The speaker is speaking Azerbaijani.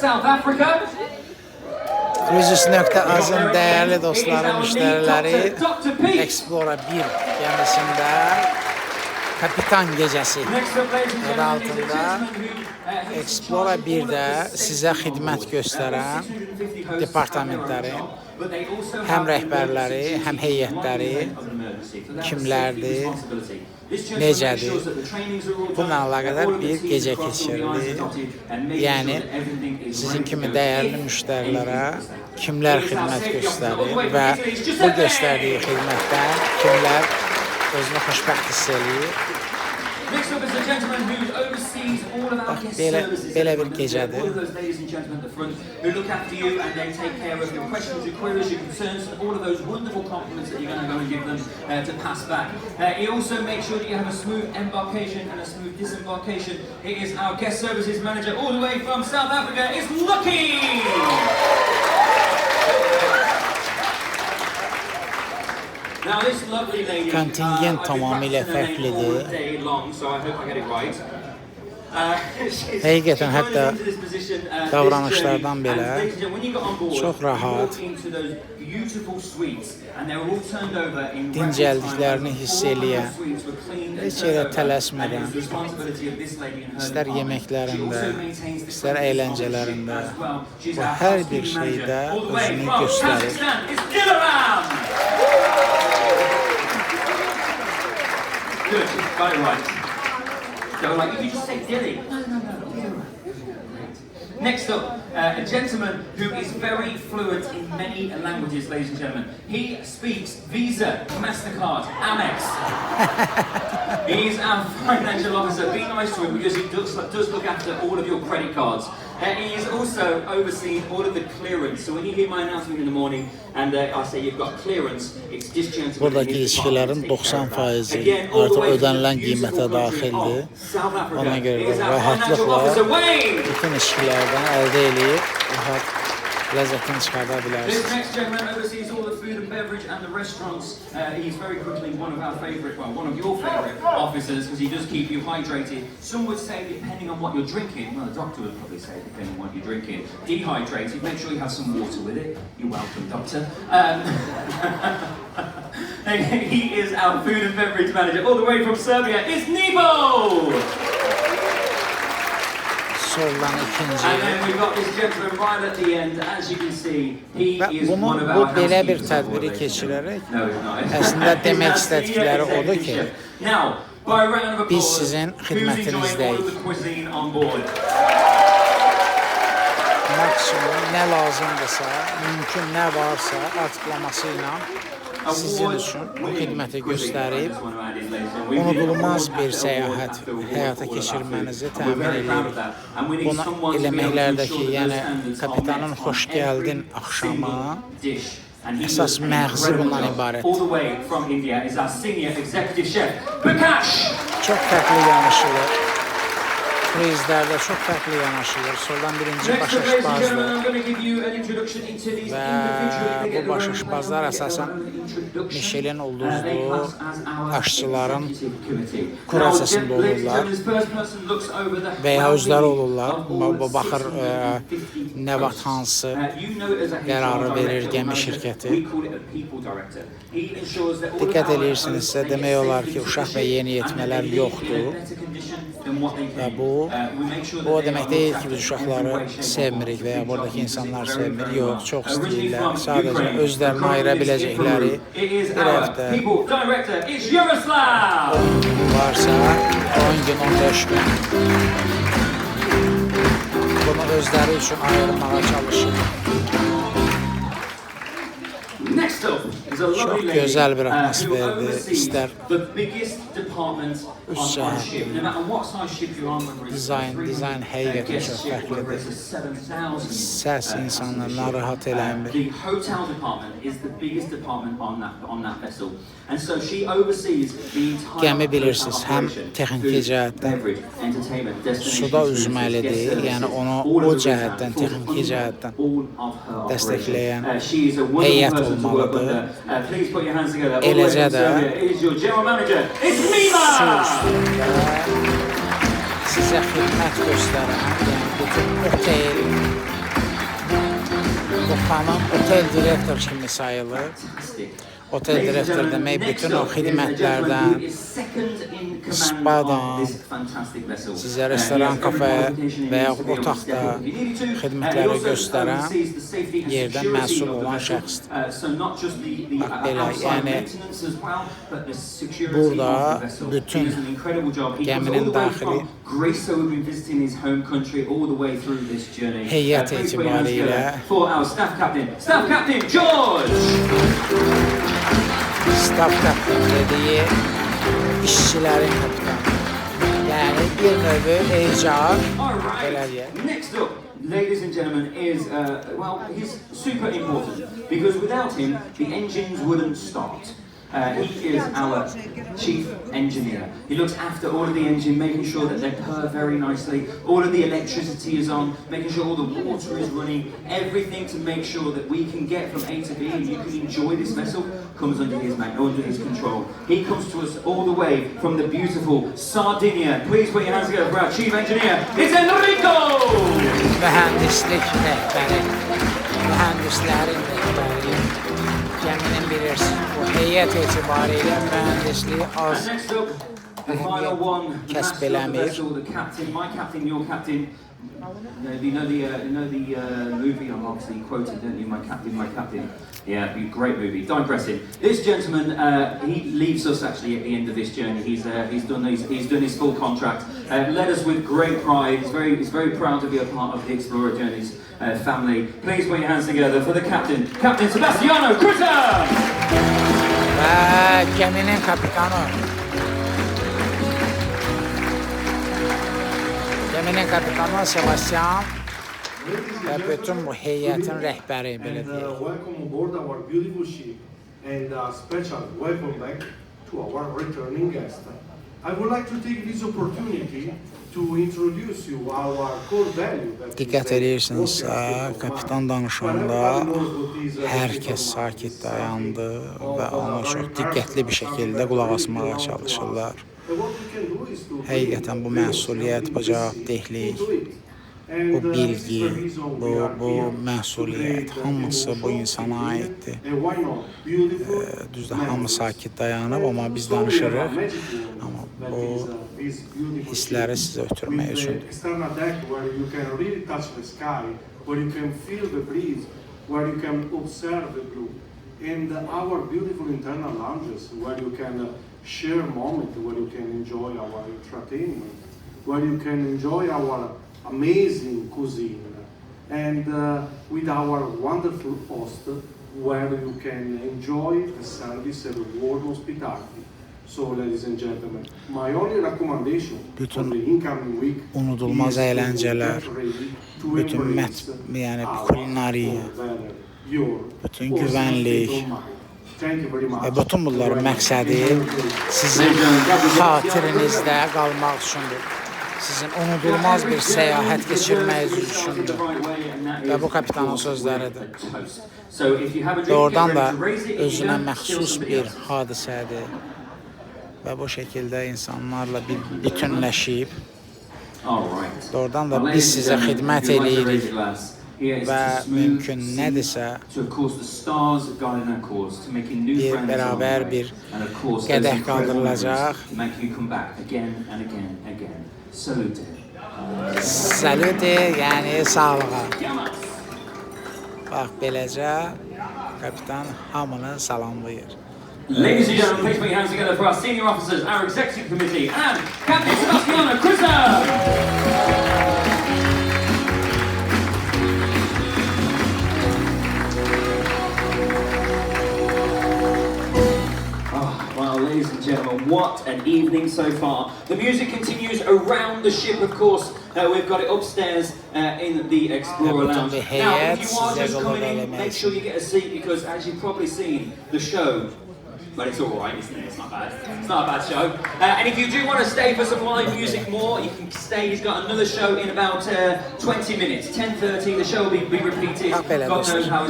South Africa. Cruises.az'ın değerli dostları, müşterileri Explora 1 gemisinde Kapitan Gecesi adı altında Explora 1'də sizə xidmət göstərən departamentləri, həm rəhbərləri, həm heyətləri kimlərdir, necədir? Bununla əlaqədar bir gecə keçirildi. Yəni, sizin kimi dəyərli müştərilərə kimlər xidmət göstərir və bu göstərdiyi xidmətdən kimlər özünü xoşbəxt hiss eləyir. Belə bir gecədir. He also makes sure that you have a smooth embarkation and a smooth disembarkation. It is our guest services manager all the way from South Africa. It's Lucky! Kontingent tamamilə fərqlidir. Həqiqətən hətta davranışlardan belə çox rahat, dincəldiklərini hiss eləyən, heç yerə tələsmədən, istər yeməklərində, istər əyləncələrində, bu hər bir şeydə özünü göstərir. Good, got it right. Go like, you just say Dilly. No. Next up, a gentleman who is very fluent in many languages, ladies and gentlemen. He speaks Visa, MasterCard, Amex. He is our financial officer. Be nice to him because he does look after all of your credit cards. He is also overseeing all of the clearance. So when you hear my announcement in the morning and I say you've got clearance, it's discharged. Buradakı ilişkilərin 90% artıq ödənilən qiymətə daxildir. Ona görə rahatlıqla bütün ilişkilərdən əldə edib rahat ləzzətini çıxarda bilərsiniz. This next gentleman oversees all the food and beverage and the restaurants. He's very quickly one of our favourite, well, one of your favourite officers because he does keep you hydrated. Some would say depending on what you're drinking, well, the doctor would probably say depending on what you're drinking, dehydrated, make sure you have some water with it. You're welcome, doctor. He is our food and beverage manager all the way from Serbia. It's Nebo! And then we've got this gentleman right at the end. As you can see, he is one of our bu belə bir tədbiri keçirərək əslində demək istədikləri odur ki, biz sizin xidmətinizdəyik. Maksimum nə lazımdırsa, mümkün nə varsa açıqlaması ilə sizin üçün bu xidməti göstərib, unudulmaz bir səyahət həyata keçirmənizi təmin edirik. Bunu eləməklərdəki, yəni kapitanın xoş gəldin axşamı, əsas məğzi bundan ibarət. Çox fərqli yanaşılır. Krizlərdə çox fərqli yanaşılır. Soldan birinci baş aşbazdır və bu baş aşbazlar əsasən Michelin ulduzlu aşçıların kurasasında olurlar və ya özləri olurlar. Baxır nə vaxt hansı qərarı verir gəmi şirkəti. Diqqət edirsinizsə demək olar ki, uşaq və yeniyetmələr yoxdur. Və bu o demək deyil ki, biz uşaqları sevmirik və ya buradakı insanlar sevmir. Yox, çox istəyirlər. Sadəcə özlərini ayıra biləcəkləri bir həftə varsa 10 gün, 15 gün bunu özləri üçün ayırmağa çalışır. Çox gözəl bir atmosferdir, istər üst cəhətdir, dizayn həqiqətən çox fərqlidir, səs insanları narahat eləmir. Gəmi bilirsiniz, həm texniki cəhətdən suda üzməlidir, yəni onu o cəhətdən, texniki cəhətdən dəstəkləyən heyət olmalıdır. Eləcə də su üstündə sizə xidmət göstərən, yəni bu otel. Bu xanım otel direktor kimi sayılır. Otel direktor demək bütün o xidmətlərdən, spadan, sizə restoran, kafe və ya otaqda xidmətləri göstərən yerdən məsul olan şəxsdir. Bax belə, yəni burada bütün gəminin daxili heyət etibarilə Staff kaptan dediği işçilerin kapitanı. Yani bir növü ecar. Next up, ladies and gentlemen, is well, he's super important because without him, the engines wouldn't start. He is our chief engineer. He looks after all of the engine, making sure that they purr very nicely. All of the electricity is on, making sure all the water is running. Everything to make sure that we can get from A to B and you can enjoy this vessel comes under his control. He comes to us all the way from the beautiful Sardinia. Please put your hands together for our chief engineer. It's Enrico! Mühendislik rehberi, mühendislerin rehberi. Gəminin bilirsiniz, bu heyət etibarilə mühəndisliyi az kəsb eləmir. My captain, your captain. You know the movie I'm obviously quoted, don't you? My captain. Yeah, great movie. Digressing. This gentleman, he leaves us actually at the end of this journey. He's done his full contract. Led us with great pride. He's very proud to be a part of the Explorer Journeys family. Please put your hands together for the captain, Captain Sebastiano Critter. Və gəminin kapitanı. Geminin kapitanı Sebastian ve bütün bu heyetin rehberi belə deyək. Welcome aboard our beautiful ship and a special welcome back to our returning guest. I would like to take this opportunity to introduce you our core value. Diqqət edirsinizsə, kapitan danışanda hər kəs sakit dayandı və ona çox diqqətli bir şəkildə qulaq asmağa çalışırlar. Həqiqətən bu məsuliyyət, bu cavabdehlik, bu bilgi, bu məsuliyyət hamısı bu insana aiddir. Düzdür, hamı sakit dayanıb, amma biz danışırıq. Amma bu hissləri sizə ötürmək üçündür. And our beautiful internal lounges where you can share a moment, where you can enjoy our entertainment, where you can enjoy our amazing cuisine, and with our wonderful host, where you can enjoy the service and warm hospitality. So, ladies and gentlemen, my only recommendation for the incoming week unudulmaz əyləncələr, bütün yəni kulinariya, bütün güvənlik və bütün bunların məqsədi sizin xatirinizdə qalmaq üçündür. Sizin unudulmaz bir səyahət keçirmək üçündür. Və bu kapitanın sözləridir. Doğrudan da özünə məxsus bir hadisədir. Və bu şəkildə insanlarla bütünləşib, doğrudan da biz sizə xidmət eləyirik. Və mümkün nədirsə bərabər bir qədəh qaldırılacaq. Salute, yəni sağlığa. Bax, beləcə kapitan hamını salamlayır. Ladies and gentlemen, please put your hands together for our senior officers, our executive committee, and Captain Sebastiano Critter! Ladies and gentlemen, what an evening so far. The music continues around the ship, of course. We've got it upstairs in the Explorer Lounge. Now, if you are just coming in, make sure you get a seat because as you've probably seen, the show, but it's all right, isn't it? It's not bad. It's not a bad show. And if you do want to stay for some live music more, you can stay. He's got another show in about 20 minutes. 10:30, the show will be repeated. God knows how